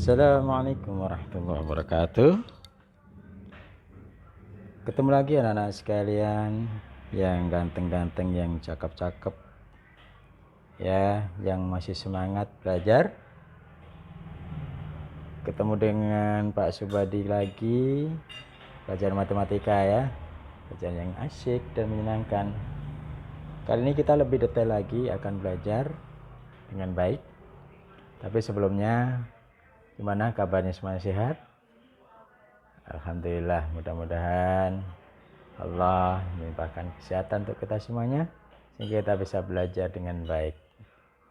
Assalamualaikum warahmatullahi wabarakatuh. Ketemu lagi anak-anak sekalian yang ganteng-ganteng, yang cakep-cakep, ya, yang masih semangat belajar. Ketemu dengan Pak Subadi lagi, belajar matematika ya, belajar yang asyik dan menyenangkan. Kali ini kita lebih detail lagi akan belajar dengan baik. Tapi sebelumnya, gimana kabarnya, semuanya sehat? Alhamdulillah, mudah-mudahan Allah melimpahkan kesehatan untuk kita semuanya sehingga kita bisa belajar dengan baik.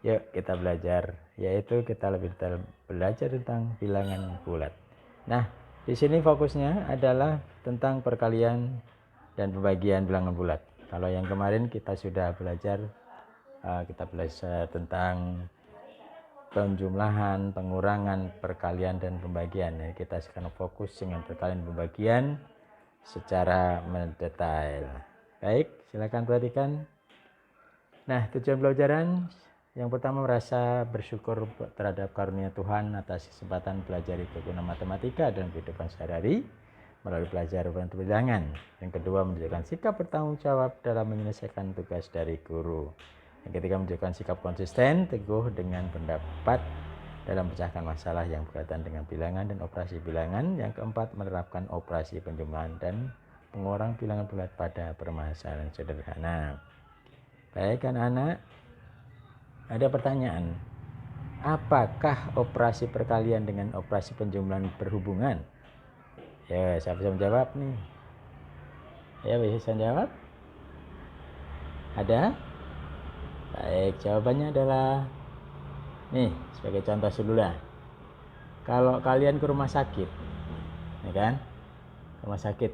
Yuk kita belajar, yaitu kita lebih detail belajar tentang bilangan bulat. Nah, di sini fokusnya adalah tentang perkalian dan pembagian bilangan bulat. Kalau yang kemarin kita sudah belajar, tentang penjumlahan, pengurangan, perkalian, dan pembagian. Nah, kita sekarang fokus dengan perkalian pembagian secara mendetail. Baik, silakan perhatikan. Nah, tujuan pelajaran yang pertama, merasa bersyukur terhadap karunia Tuhan atas kesempatan belajar kegunaan matematika dan kehidupan sehari-hari melalui belajar bilangan. Yang kedua, menunjukkan sikap bertanggung jawab dalam menyelesaikan tugas dari guru. Yang ketiga, menunjukkan sikap konsisten, teguh dengan pendapat dalam memecahkan masalah yang berkaitan dengan bilangan dan operasi bilangan. Yang keempat, menerapkan operasi penjumlahan dan pengurangan bilangan bulat pada permasalahan sederhana. Baik anak-anak, ada pertanyaan. Apakah operasi perkalian dengan operasi penjumlahan berhubungan? Ya, siapa bisa menjawab nih? Ya, bisa menjawab? Ada? Baik, jawabannya adalah nih, sebagai contoh dulu lah. Kalau kalian ke rumah sakit, ya kan? Rumah sakit,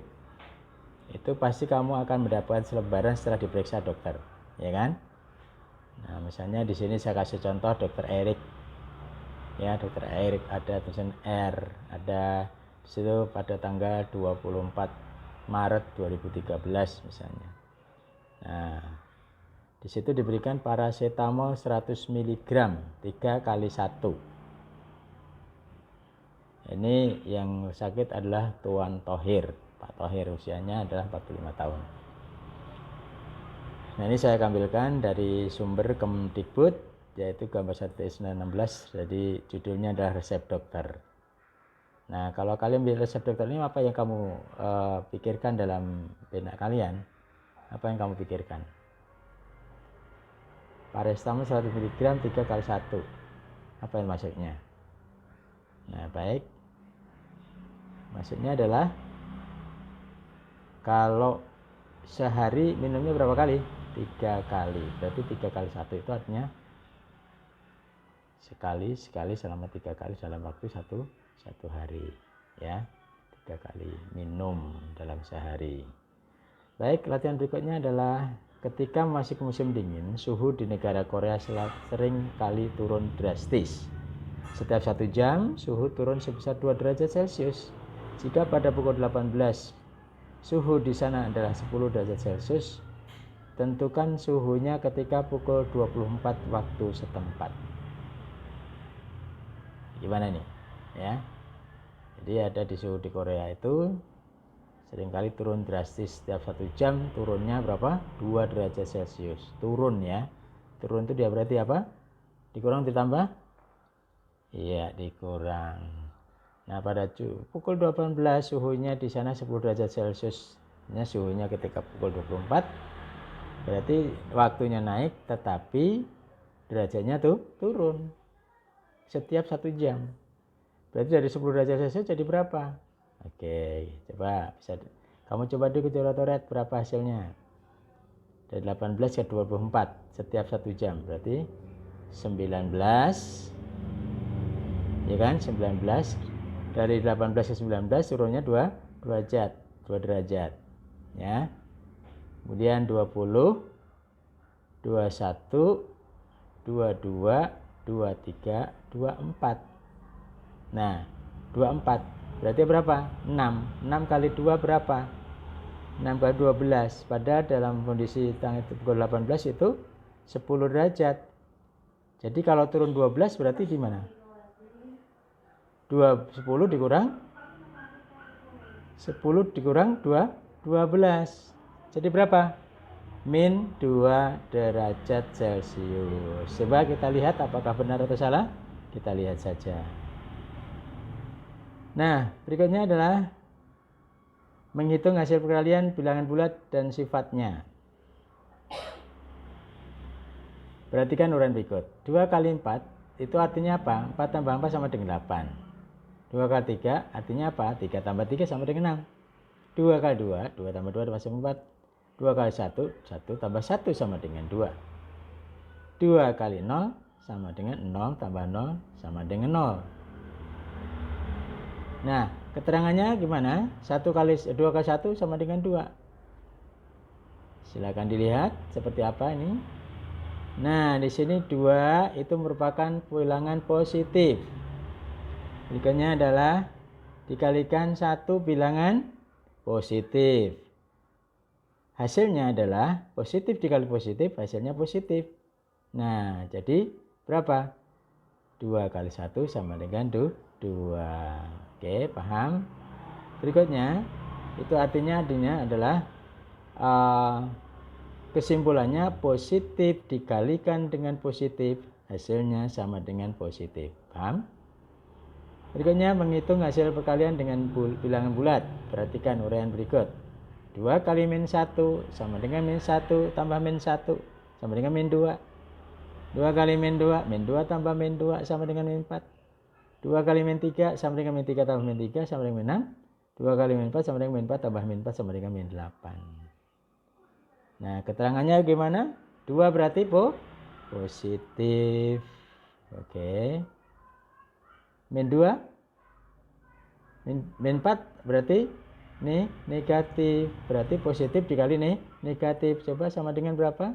itu pasti kamu akan mendapatkan selebaran setelah diperiksa dokter, ya kan? Nah, misalnya di sini saya kasih contoh dokter Erik. Ya, dokter Erik ada tulisan R, ada di situ pada tanggal 24 Maret 2013 misalnya. Nah, di situ diberikan paracetamol 100 mg 3 kali 1. Ini yang sakit adalah Tuan Tohir. Pak Tohir usianya adalah 45 tahun. Nah, ini saya ambilkan dari sumber Kemdikbud, yaitu gambar 1/916. Jadi judulnya adalah resep dokter. Nah, kalau kalian beli resep dokter ini, apa yang kamu pikirkan dalam benak kalian? Apa yang kamu pikirkan? Paracetamol 100 mg 3 kali 1. Apa yang maksudnya? Nah, baik. Maksudnya adalah kalau sehari minumnya berapa kali? 3 kali. Berarti 3 kali 1 itu artinya sekali selama 3 kali dalam waktu satu hari, ya. 3 kali minum dalam sehari. Baik, latihan berikutnya adalah ketika masih musim dingin, suhu di negara Korea sering kali turun drastis. Setiap 1 jam, suhu turun sebesar 2 derajat Celcius. Jika pada pukul 18, suhu di sana adalah 10 derajat Celcius, tentukan suhunya ketika pukul 24 waktu setempat. Gimana nih? Ya. Jadi ada di suhu di Korea itu seringkali turun drastis. Setiap 1 jam turunnya berapa? 2 derajat Celcius. Turun ya. Turun itu dia berarti apa? Dikurang ditambah? Iya, dikurang. Nah, pada pukul 18 suhunya di sana 10 derajat Celcius. Ini suhunya ketika pukul 24. Berarti waktunya naik, tetapi derajatnya tuh turun setiap 1 jam. Berarti dari 10 derajat Celcius jadi berapa? Oke, coba bisa kamu coba dulu coret-coret berapa hasilnya. Dari 18 ke 24 setiap 1 jam, berarti 19. Ya kan? 19 dari 18 ke 19 turunnya 2 derajat. Ya. Kemudian 20, 21, 22, 23, 24. Nah, 24 berarti berapa? 6. 6 kali 2 berapa? 6 kali 12. Padahal dalam kondisi pukul 18 itu 10 derajat. Jadi kalau turun 12 berarti di mana? 10 dikurang 10 dikurang 2, 12. Jadi berapa? Min 2 derajat Celcius. Coba kita lihat apakah benar atau salah. Kita lihat saja. Nah, berikutnya adalah menghitung hasil perkalian bilangan bulat dan sifatnya. Perhatikan uraian berikut. 2 kali 4 itu artinya apa? 4 tambah 4 sama dengan 8. 2 kali 3 artinya apa? 3 tambah 3 sama dengan 6. 2 kali 2, 2 tambah 2 sama 4. 2 kali 1, 1 tambah 1 sama dengan 2. 2 kali 0 sama dengan 0 tambah 0 sama dengan 0. Nah, keterangannya gimana? 2 kali 1 sama dengan 2. Silakan dilihat seperti apa ini. Nah, di sini 2 itu merupakan bilangan positif. Berikutnya adalah dikalikan 1 bilangan positif. Hasilnya adalah positif dikali positif, hasilnya positif. Nah, jadi berapa? 2 kali 1 sama dengan 2. Oke, paham? Berikutnya, itu artinya adalah kesimpulannya positif dikalikan dengan positif, hasilnya sama dengan positif. Paham? Berikutnya menghitung hasil perkalian dengan bilangan bulat. Perhatikan uraian berikut. 2 kali min 1 sama dengan min 1 tambah min 1 sama dengan min 2. 2 kali min 2, min 2 tambah min 2 sama dengan min 4. 2 kali min 3 sama dengan min 3 tambah min 3 sama dengan min 6. 2 kali min 4 sama dengan min 4 tambah min 4 sama dengan min 8. Nah, keterangannya gimana? 2 berarti positif. Oke. Min 2 min 4 berarti negatif. Berarti positif dikali negatif. Coba sama dengan berapa?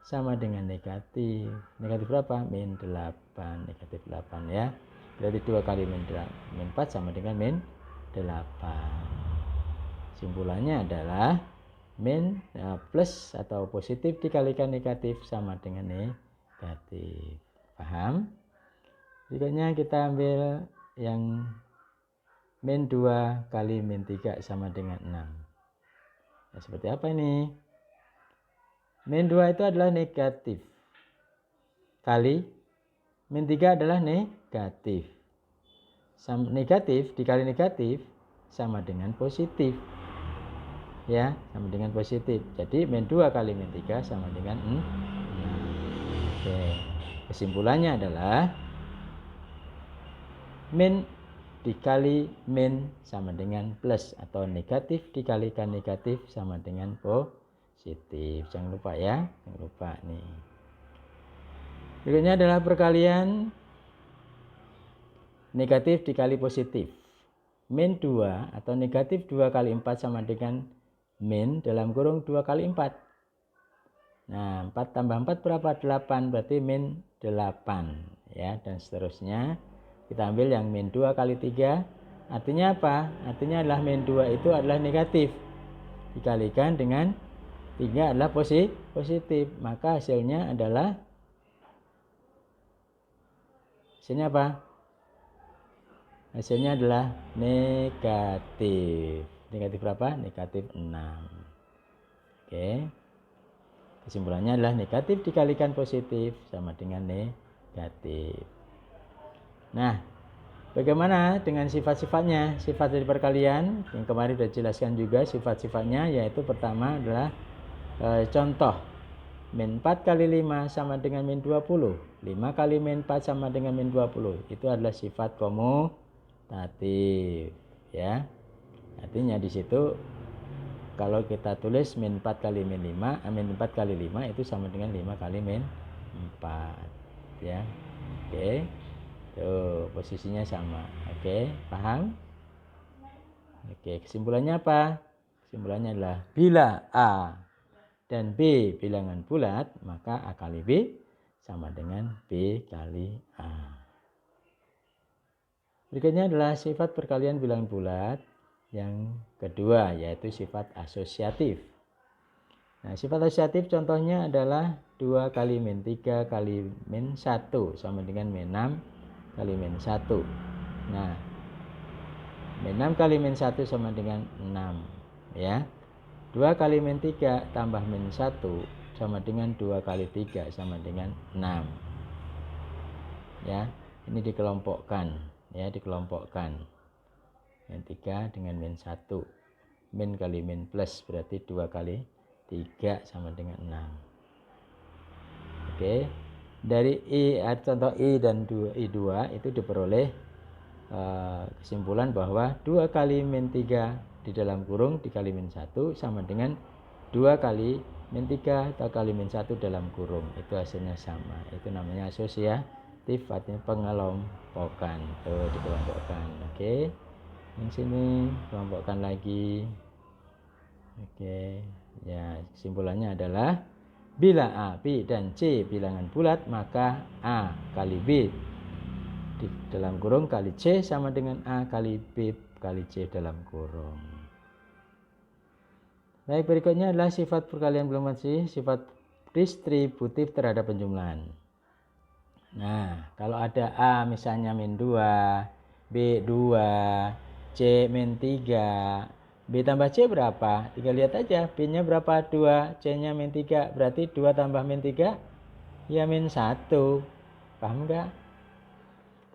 Sama dengan negatif. Negatif berapa? Min 8. Negatif 8 ya. Berarti 2 kali min 4 sama dengan min 8. Simpulannya adalah min plus atau positif dikalikan negatif sama dengan negatif. Paham? Berikutnya kita ambil yang min 2 kali min 3 sama dengan 6. Nah, seperti apa ini? Min 2 itu adalah negatif. Kali min 3 adalah negatif. Negatif dikali negatif sama dengan positif. Ya, sama dengan positif. Jadi min 2 kali min 3 sama dengan 6. Oke. Kesimpulannya adalah min dikali min sama dengan plus atau negatif dikalikan negatif sama dengan positif. Jangan lupa ya, jangan lupa nih. Berikutnya adalah perkalian negatif dikali positif. Min 2 atau negatif 2 kali 4 sama dengan min dalam kurung 2 kali 4. Nah, 4 tambah 4 berapa? 8, berarti min 8 ya, dan seterusnya. Kita ambil yang min 2 kali 3. Artinya apa? Artinya adalah min 2 itu adalah negatif. Dikalikan dengan 3 adalah positif. Maka hasilnya adalah apa? Hasilnya adalah negatif. Negatif berapa? Negatif 6. Oke. Kesimpulannya adalah negatif dikalikan positif sama dengan negatif. Nah, bagaimana dengan sifat-sifatnya? Sifat dari perkalian yang kemarin sudah dijelaskan juga sifat-sifatnya, yaitu pertama adalah contoh min 4 kali 5 sama dengan min 20. 5 kali min 4 sama dengan min 20. Itu adalah sifat komutatif ya. Artinya di situ kalau kita tulis min 4 kali min 5, min 4 kali 5 itu sama dengan 5 kali min 4 ya. Oke. Tuh, posisinya sama. Oke, paham? Oke, kesimpulannya apa? Kesimpulannya adalah bila A dan B bilangan bulat, maka A kali B sama dengan B kali A. Berikutnya adalah sifat perkalian bilangan bulat yang kedua, yaitu sifat asosiatif. Nah, sifat asosiatif contohnya adalah 2 kali min 3 kali min 1 sama dengan min 6 kali min 1. Nah, min 6 kali min 1 sama dengan 6 ya. 2 kali min 3 tambah min 1 sama dengan 2 kali 3 sama dengan 6 ya. Ini dikelompokkan ya, dikelompokkan min 3 dengan min 1. Min kali min plus berarti 2 kali 3 sama dengan 6. Oke. Dari contoh I dan I2 itu diperoleh kesimpulan bahwa 2 kali min 3 di dalam kurung dikali min 1 sama dengan 2 kali min 3 atau kali min 1 dalam kurung. Itu hasilnya sama. Itu namanya asosiatif, artinya pengelompokan. Tuh, dikelompokkan. Oke. Yang sini kelompokkan lagi. Oke. Ya, kesimpulannya adalah bila A, B, dan C bilangan bulat, maka A kali B di dalam kurung kali C sama dengan A kali B kali C dalam kurung. Baik, berikutnya adalah sifat perkalian Fibonacci, sifat distributif terhadap penjumlahan. Nah, kalau ada A misalnya min 2, B 2, C min 3, B tambah C berapa? Tinggal lihat aja, B nya berapa? 2, C nya min 3, berarti 2 tambah min 3 ya min 1. Paham enggak?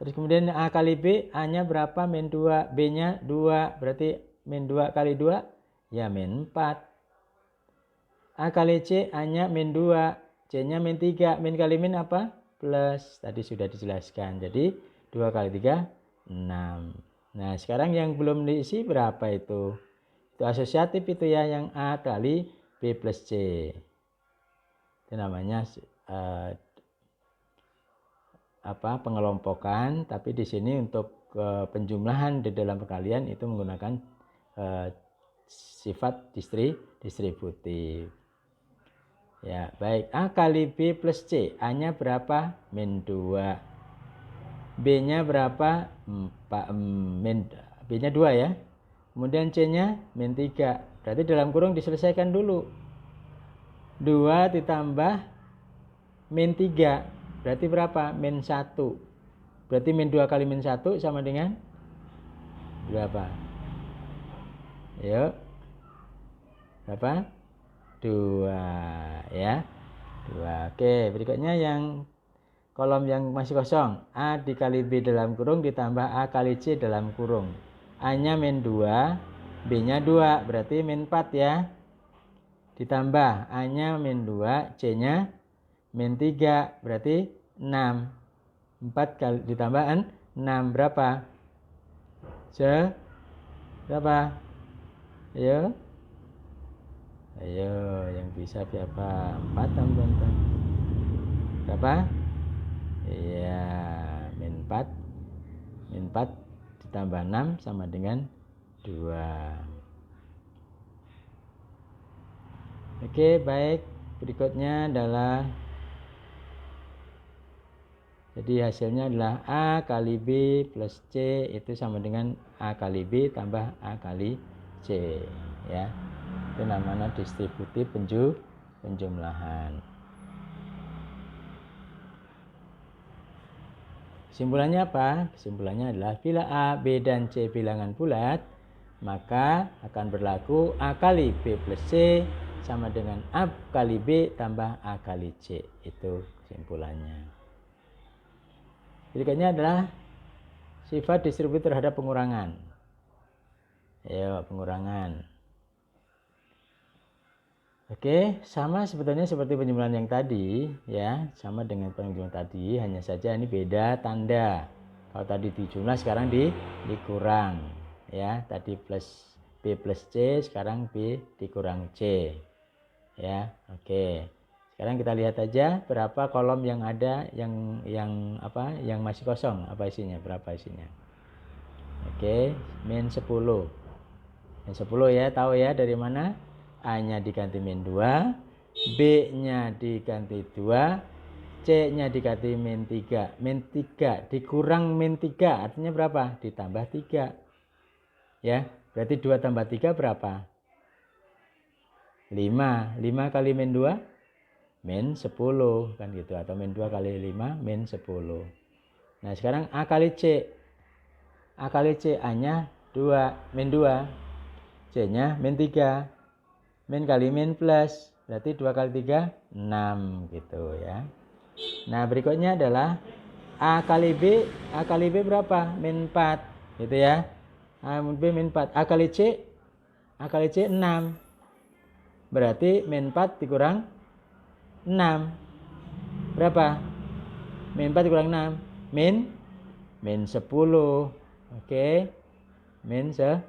Terus kemudian A kali B, A nya berapa? Min 2, B nya 2, berarti min 2 kali 2 ya min 4. A kali C, A nya min 2, C nya min 3, min kali min apa? Plus, tadi sudah dijelaskan. Jadi 2 kali 3, 6. Nah, sekarang yang belum diisi berapa itu? Itu asosiatif itu ya, yang A kali B plus C. Itu namanya pengelompokan, tapi di sini untuk penjumlahan di dalam perkalian itu menggunakan sifat distributif. Ya, baik. A kali B plus C, A-nya berapa? Min 2. B-nya berapa? B-nya 2 ya. Kemudian C-nya min 3. Berarti dalam kurung diselesaikan dulu. 2 ditambah min 3. Berarti berapa? Min 1. Berarti min 2 kali min 1 sama dengan berapa? Yuk. Berapa? 2 ya. 2. Oke, berikutnya yang kolom yang masih kosong. A dikali B dalam kurung ditambah A kali C dalam kurung. A-nya min 2, B-nya 2, berarti min 4 ya. Ditambah A-nya min 2, C-nya min 3, berarti 6. 4 kali ditambah 6 berapa? Berapa? Ayo. Ayo, yang bisa siapa? 4 teman-teman. Berapa? Iya, min 4. Min 4 ditambah 6 sama dengan 2. Oke, baik. Berikutnya adalah, jadi hasilnya adalah A kali B plus C itu sama dengan A kali B tambah A kali C ya. Itu namanya distributif penjumlahan. Kesimpulannya apa? Kesimpulannya adalah bila A, B, dan C bilangan bulat, maka akan berlaku A kali B plus C sama dengan A kali B tambah A kali C. Itu kesimpulannya. Berikutnya adalah sifat distributif terhadap pengurangan. Ayo, pengurangan. Oke, sama sebetulnya seperti penjumlahan yang tadi ya, sama dengan penjumlahan tadi, hanya saja ini beda tanda. Kalau tadi dijumlah, sekarang dikurang ya. Tadi plus B plus C, sekarang B dikurang C. Ya, oke. Sekarang kita lihat aja berapa kolom yang ada yang masih kosong, apa isinya, berapa isinya. Oke, min 10. Min 10 ya, tahu ya dari mana? A-nya diganti min 2, B-nya diganti 2, C-nya diganti min 3. Min 3 dikurang min 3 artinya berapa? Ditambah 3. Ya, berarti 2 tambah 3 berapa? 5. 5 kali min 2 min 10 kan gitu, atau min 2 kali 5 min 10. Nah, sekarang A kali C. A kali C, A-nya 2, min 2, C-nya min 3, min kali min plus, berarti 2 kali 3, 6 gitu ya. Nah berikutnya adalah A kali B berapa? Min 4 gitu ya. A min B min 4, A kali C 6, berarti min 4 dikurang 6 berapa? Min 4 dikurang 6, min 10. Oke, min 10.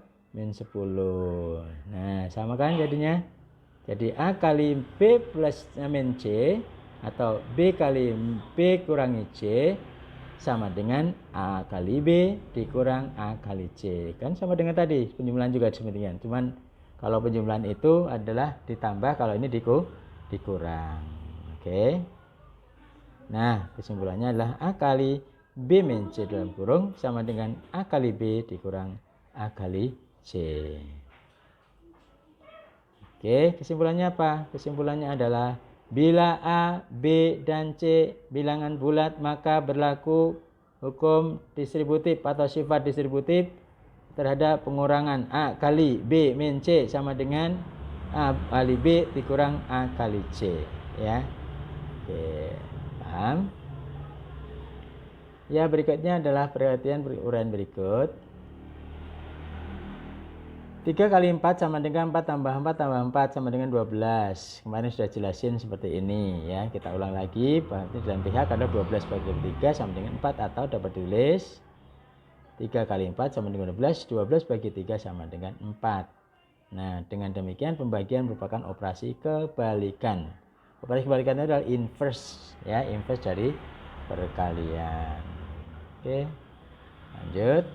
Nah sama kan jadinya. Jadi A kali B plus min C atau B kali B kurangi C sama dengan A kali B dikurang A kali C. Kan sama dengan tadi, penjumlahan juga demikian. Cuman kalau penjumlahan itu adalah ditambah, kalau ini dikurang. Oke. Nah, kesimpulannya adalah A kali B min C dalam kurung sama dengan A kali B dikurang A kali C. Oke, kesimpulannya apa? Kesimpulannya adalah bila A, B, dan C bilangan bulat maka berlaku hukum distributif atau sifat distributif terhadap pengurangan A kali B min C sama dengan A kali B dikurang A kali C. Ya, oke, paham? Ya, berikutnya adalah perhatian uraian berikut. 3 kali 4 sama dengan 4 tambah 4 tambah 4 sama dengan 12. Kemarin sudah jelasin seperti ini ya. Kita ulang lagi. Berarti dalam pihak ada 12 bagi 3 sama dengan 4 atau dapat ditulis 3 kali 4 sama dengan 12. 12 bagi 3 sama dengan 4. Nah, dengan demikian pembagian merupakan operasi kebalikan. Operasi kebalikan adalah inverse ya, inverse dari perkalian. Oke. Lanjut.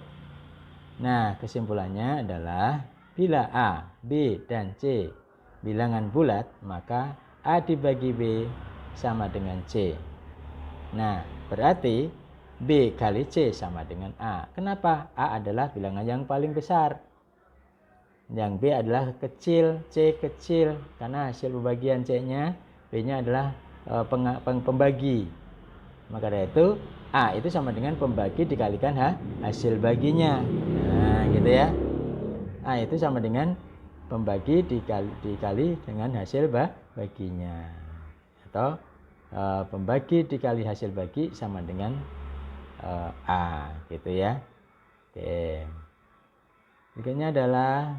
Nah, kesimpulannya adalah bila A, B, dan C bilangan bulat, maka A dibagi B sama dengan C. Nah, berarti B kali C sama dengan A. Kenapa? A adalah bilangan yang paling besar. Yang B adalah kecil, C kecil. Karena hasil pembagian C-nya, B-nya adalah pembagi. Maka dari itu, A itu sama dengan pembagi dikalikan hasil baginya. Nah, gitu ya. A itu sama dengan pembagi dikali dengan hasil baginya. Atau pembagi dikali hasil bagi sama dengan A, gitu ya. Oke. Berikutnya adalah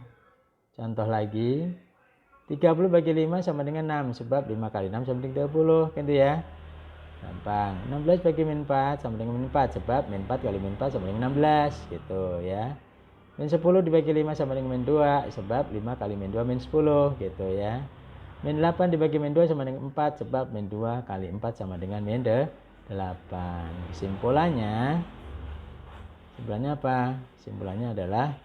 contoh lagi. 30 bagi 5 sama dengan 6, sebab 5 kali 6 sama dengan 30, gitu ya. Gampang. 16 bagi min 4 sama dengan min 4, sebab min 4 kali min 4 sama dengan 16, gitu ya. Min 10 dibagi 5 sama dengan min 2, sebab 5 kali min 2 min 10, gitu ya. Min 8 dibagi min 2 sama dengan 4, sebab min 2 kali 4 sama dengan min 8. Kesimpulannya apa? Kesimpulannya adalah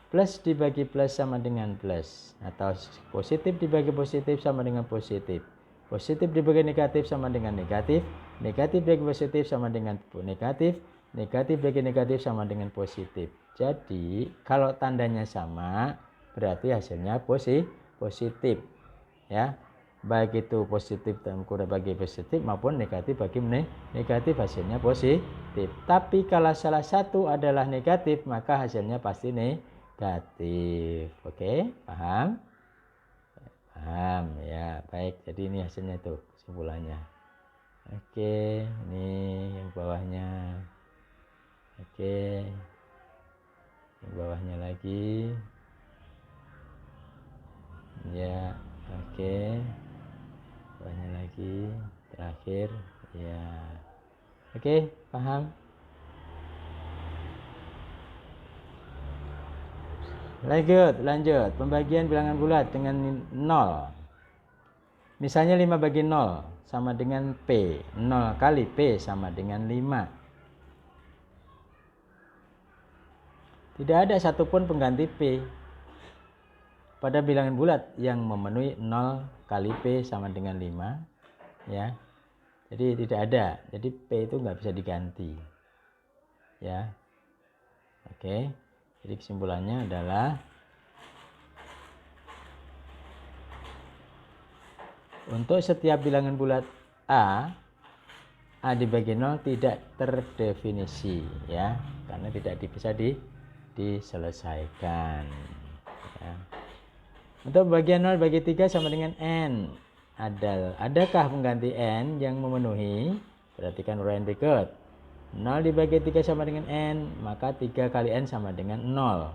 plus dibagi plus sama dengan plus, atau positif dibagi positif sama dengan positif. Positif dibagi negatif sama dengan negatif. Negatif dibagi positif sama dengan negatif. Negatif bagi negatif sama dengan positif. Jadi kalau tandanya sama berarti hasilnya positif ya. Baik itu positif dalam kurung bagi positif maupun negatif bagi negatif, hasilnya positif. Tapi kalau salah satu adalah negatif maka hasilnya pasti negatif. Oke, paham? Paham ya. Baik, jadi ini hasilnya tuh kesimpulannya. Oke, ini yang bawahnya. Oke, yang bawahnya lagi ya. Oke, bawahnya lagi, terakhir ya. Oke, paham? Lanjut pembagian bilangan bulat dengan 0. Misalnya 5 bagi 0 sama dengan P. 0 kali P sama dengan 5. Tidak ada satupun pengganti P pada bilangan bulat yang memenuhi 0 kali P sama dengan 5 ya. Jadi tidak ada. Jadi P itu nggak bisa diganti ya. Oke. Jadi kesimpulannya adalah untuk setiap bilangan bulat A dibagi 0 tidak terdefinisi ya, karena tidak bisa diselesaikan. Ya. Untuk bagian 0 bagi 3 sama dengan n. Adakah pengganti n yang memenuhi? Perhatikan uraian berikut. 0 dibagi 3 sama dengan n, maka 3 kali n sama dengan 0.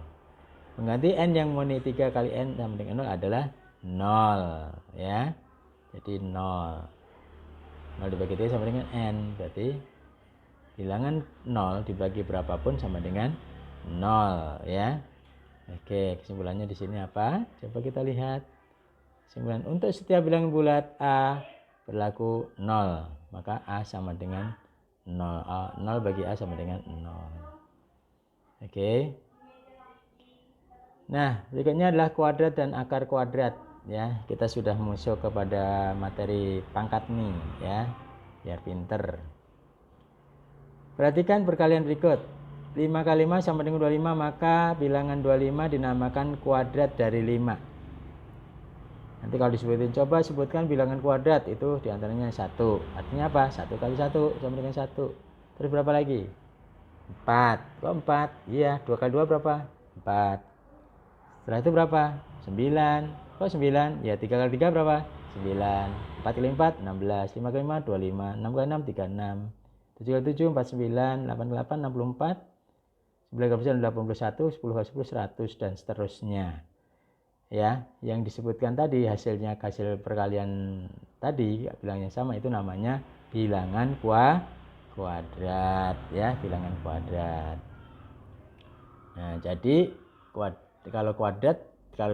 Pengganti n yang memenuhi 3 kali n sama dengan 0 adalah 0. Ya. Jadi 0. 0 dibagi 3 sama dengan n. Berarti bilangan 0 dibagi berapapun sama dengan 0. Ya. Oke, kesimpulannya di sini apa? Coba kita lihat. Kesimpulan, untuk setiap bilangan bulat A berlaku 0, maka A sama dengan 0. 0 bagi A sama dengan 0. Oke. Nah, berikutnya adalah kuadrat dan akar kuadrat. Ya, kita sudah masuk kepada materi pangkat nih, ya, biar pinter. Perhatikan perkalian berikut. 5 kali 5 sama dengan 25, maka bilangan 25 dinamakan kuadrat dari 5. Nanti kalau disebutin, coba sebutkan bilangan kuadrat, itu diantaranya 1. Artinya apa? 1 kali 1 sama dengan 1. Terus berapa lagi? 4. Kok 4? Iya, 2 kali 2 berapa? 4. Setelah itu berapa? 9. Kok 9? Ya, 3 kali 3 berapa? 9. 4 kali 4, 16. 5 kali 5, 25. 6 kali 6, 36. 7 kali 7, 49. 8 kali 8, 64. 9 kali 9, 81. 10 kali 10, 100. Dan seterusnya. Ya, yang disebutkan tadi hasil perkalian tadi, bilangnya sama, itu namanya bilangan kuadrat. Ya, bilangan kuadrat. Nah, jadi kalau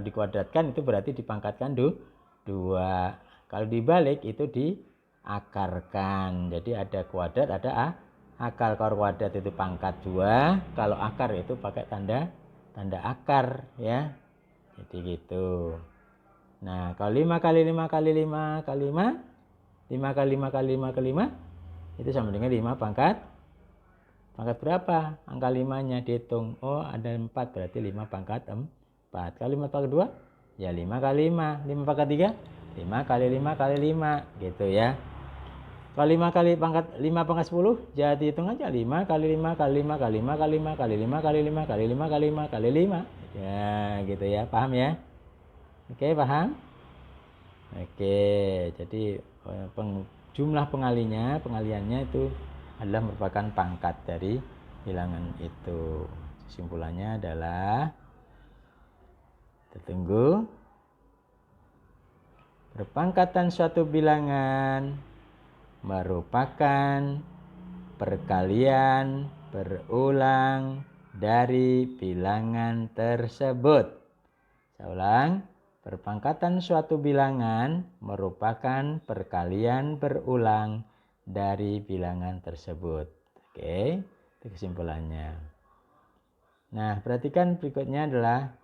dikuadratkan itu berarti dipangkatkan 2. Kalau dibalik itu diakarkan. Jadi ada kuadrat, ada akar. Kalau kuadrat itu pangkat 2, kalau akar itu pakai tanda akar, ya. Jadi gitu. Nah, kalau 5 kali 5 kali 5 kali 5, 5 kali 5 kali 5 kali 5 itu sama dengan 5 pangkat berapa? Angka 5-nya dihitung. Oh, ada 4, berarti 5 pangkat 4. Kali 5 pangkat 2, ya 5 kali 5. 5 pangkat 3, 5 kali 5 kali 5, gitu ya. Kalau 5 kali pangkat 5 pangkat 10, jadi hitung aja 5 kali 5 kali 5 kali 5 kali 5 kali 5 kali 5 kali 5 kali 5 kali 5. Ya, gitu ya. Paham ya? Oke, paham? Oke, jadi jumlah pengaliannya itu adalah merupakan pangkat dari bilangan itu. Kesimpulannya adalah, tertunggu, perpangkatan suatu bilangan merupakan perkalian berulang dari bilangan tersebut. Saya ulang, perpangkatan suatu bilangan merupakan perkalian berulang dari bilangan tersebut. Oke, itu kesimpulannya. Nah, perhatikan berikutnya adalah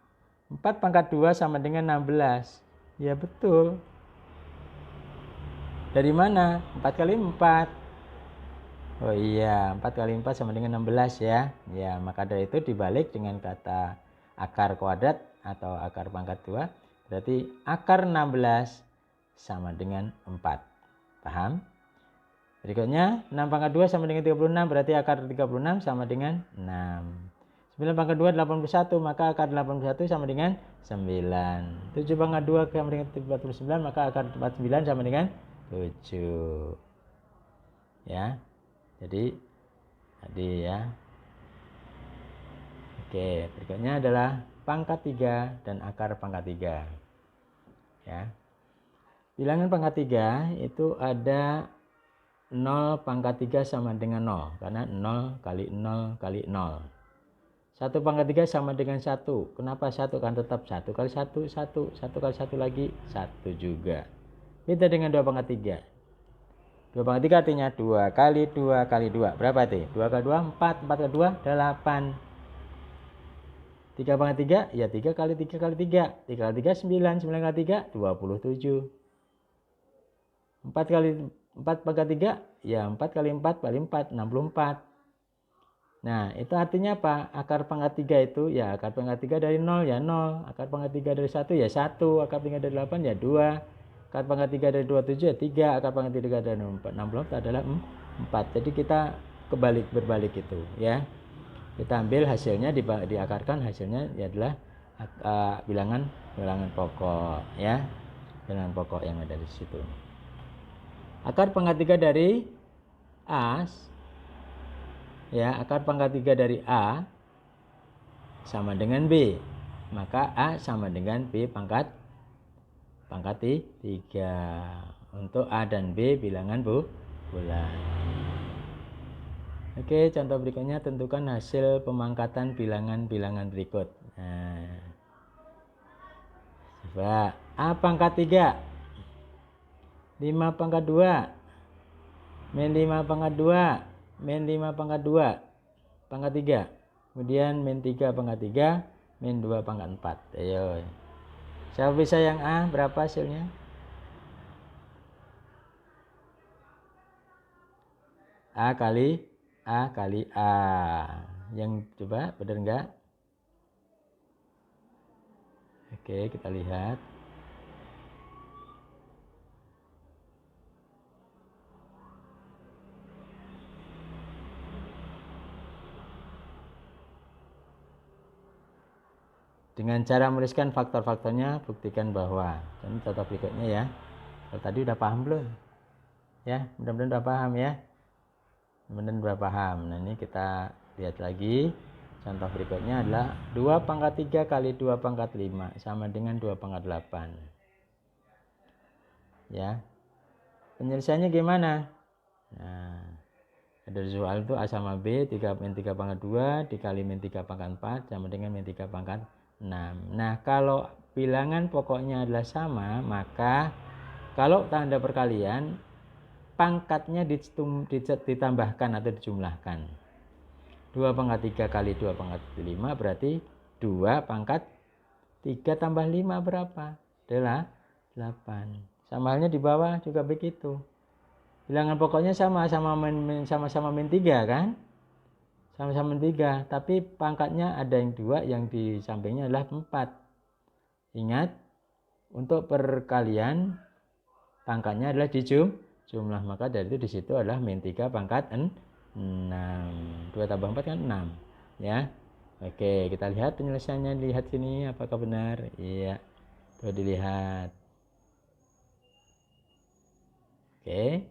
4 pangkat 2 sama dengan 16. Ya, betul. Dari mana? 4 kali 4. Oh iya, 4 kali 4 sama dengan 16 ya. Ya, maka dari itu dibalik dengan kata akar kuadrat atau akar pangkat 2. Berarti akar 16 sama dengan 4. Paham? Berikutnya 6 pangkat 2 sama dengan 36, berarti akar 36 sama dengan 6. 9 pangkat 2 81, maka akar 81 sama dengan 9. 7 pangkat 2 sama dengan 49, maka akar 49 sama dengan 7. Ya. Jadi tadi ya. Oke, berikutnya adalah pangkat 3 dan akar pangkat 3. Ya. Bilangan pangkat 3 itu ada 0 pangkat 3 sama dengan 0, karena 0 kali 0 kali 0. 1 pangkat 3 sama dengan 1. Kenapa 1? Kan tetap 1 kali 1, 1. 1 kali 1 lagi, 1 juga. Beda dengan 2 pangkat 3. 2 pangkat 3 artinya 2 kali 2 kali 2. Berapa itu? 2 kali 2, 4. 4 kali 2, 8. 3 pangkat 3, ya 3 kali 3 kali 3. 3 kali 3, 9. 9 kali 3, 27. 4 kali 4 pangkat 3, ya 4 kali 4 kali 4, 64. Nah, itu artinya apa? Akar pangkat 3 itu, ya akar pangkat 3 dari 0, ya 0. Akar pangkat 3 dari 1, ya 1. Akar pangkat dari 8, ya 2. Akar pangkat 3 dari 27, ya 3. Akar pangkat 3 dari 64 adalah 4. Jadi kita berbalik itu, ya. kita ambil hasilnya, diakarkan, hasilnya adalah bilangan pokok ya, bilangan pokok yang ada di situ. Akar pangkat 3 dari A ya, akar pangkat 3 dari A sama dengan B, maka A sama dengan B pangkat 3 untuk A dan B bilangan bulan. Oke, contoh berikutnya, tentukan hasil pemangkatan bilangan-bilangan berikut. Nah, coba A pangkat 3 5 pangkat 2 min 5 pangkat 2 min 5 pangkat 2 pangkat 3, kemudian min 3 pangkat 3 min 2 pangkat 4. Ayo, siapa bisa yang A? Berapa hasilnya? A kali A. Yang coba benar enggak? Oke, kita lihat. Dengan cara menuliskan faktor-faktornya, buktikan bahwa. Ini contoh berikutnya ya. Kalau tadi udah paham belum? Ya, mudah-mudahan udah paham ya. Mudah-mudahan udah paham. Nah, ini kita lihat lagi. Contoh berikutnya adalah 2 pangkat 3 kali 2 pangkat 5 sama dengan 2 pangkat 8. Ya. Penyelesaiannya gimana? Nah, ada soal itu A sama B, 3 min 3 pangkat 2 dikali min 3 pangkat 4 sama dengan min 3 pangkat 6. Nah, kalau bilangan pokoknya adalah sama, maka kalau tanda perkalian, pangkatnya ditambahkan atau dijumlahkan. 2 pangkat 3 kali 2 pangkat 5 berarti 2 pangkat 3 tambah 5 berapa? Adalah 8. Sama halnya di bawah juga begitu. Bilangan pokoknya sama-sama min 3 kan? Sama-sama min 3, tapi pangkatnya ada yang 2, yang di sampingnya adalah 4. Ingat, untuk perkalian pangkatnya adalah dijumlah, maka dari itu di situ adalah min 3 pangkat 6. 2 tambah 4 kan 6 ya. Oke, kita lihat penyelesaiannya, lihat sini apakah benar. Iya, coba dilihat. Oke,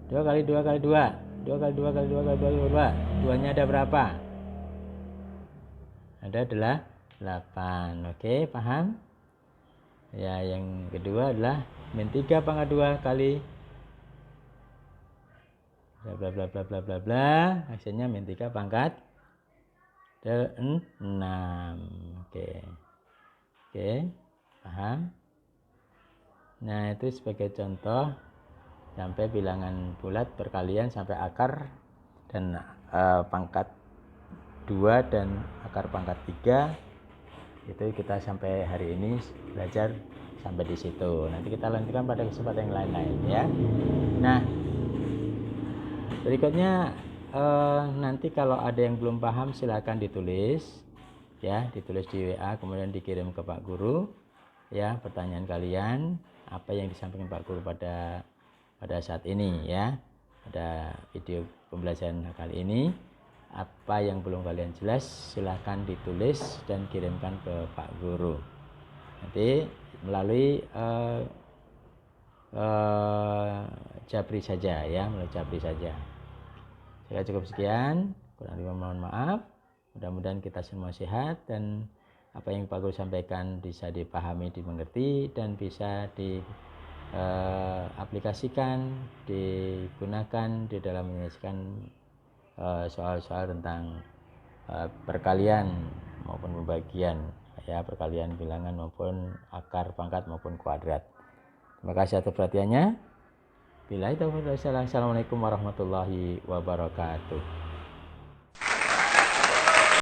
2 kali 2 kali 2 2 kali 2 kali 2 kali 2 kali 2, 2 nya ada berapa? Ada adalah 8. Oke, paham? Ya, yang kedua adalah min 3 pangkat 2 kali bla bla bla bla bla bla bla, hasilnya min 3 pangkat 6. Oke, paham? Nah, itu sebagai contoh sampai bilangan bulat perkalian sampai akar dan pangkat 2 dan akar pangkat 3. Itu kita sampai hari ini belajar sampai di situ. Nanti kita lanjutkan pada kesempatan yang lain-lain ya. Nah, berikutnya nanti kalau ada yang belum paham silakan ditulis ya, ditulis di WA kemudian dikirim ke Pak Guru ya, pertanyaan kalian, apa yang disampaikan Pak Guru pada saat ini ya, pada video pembelajaran kali ini. Apa yang belum kalian jelas silahkan ditulis dan kirimkan ke Pak Guru. Nanti melalui Jabri saja ya, melalui Jabri saja. Saya cukup sekian, kurang lebih mohon maaf. Mudah-mudahan kita semua sehat dan apa yang Pak Guru sampaikan bisa dipahami, dimengerti dan bisa diaplikasikan, digunakan di dalam menyelesaikan soal-soal tentang perkalian maupun pembagian ya, perkalian bilangan maupun akar, pangkat maupun kuadrat. Terima kasih atas perhatiannya. Assalamualaikum warahmatullahi wabarakatuh.